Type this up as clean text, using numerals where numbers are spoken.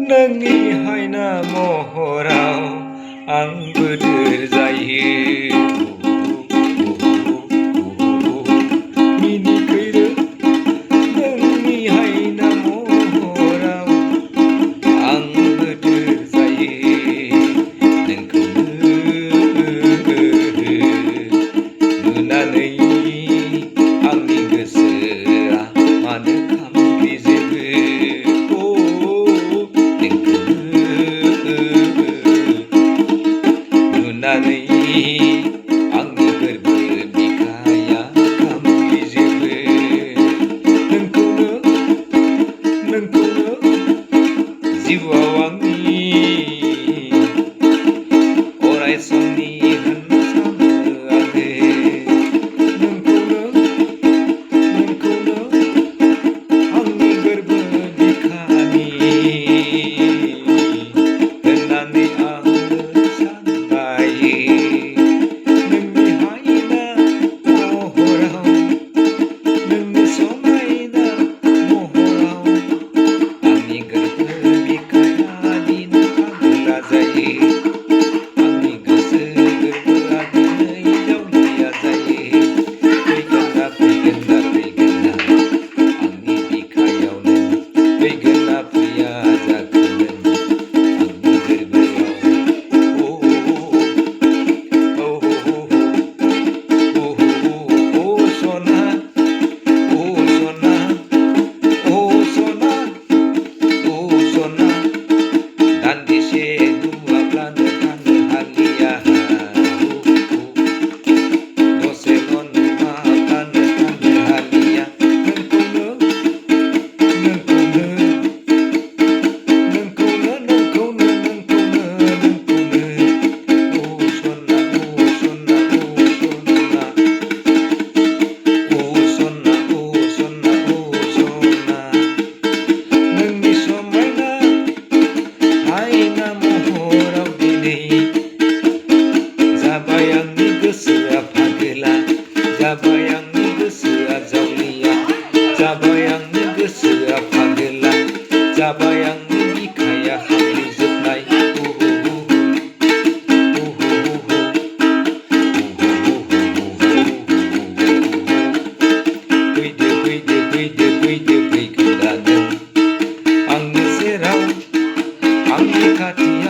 नोंनि हायना महराव आं बोदोर जायो मिनिखैरो नोंनि हायना महराव आं बोदोर जायो नोंखौनो नुनानै आंनि गोसोआ मानो खामग्लिजोबो नुनानै आंनि गोरबो बिखाया खामग्लिजोबो नोंखौनो जिउआव आंनि अराय समनि होनना सानो आङो नोंखौनो आंनि गोरबो बिखानि होननानै आङो सानबायो नोंनि हायना महराव नोंनि समायना महराव आंनि गोरबो बिखाया दिनै फाग्ला जायो आंनि गोसो गोरबोआ दिनै जावलिया जायो फैगोन ना आंनि बिखायाव नों फैगोन ना फैया जाखो नों आंनि गोरबोआव सना दान्दिसे नुवाब्लानो थानो हालिया दसेल' नुवाब्लानो थानो हालिया नोंनि समायना हायना महराव दिनै जाबाय आंनि गोसोआ फागोला जाबाय आंनि गोसोआ जावलिया जाबाय आंनि गोसोआ फागोला जाबाय आंनि बिखाया खामग्लिजोबनाय फैगोन दा नों आंनि सेराव आंनि खाथियाव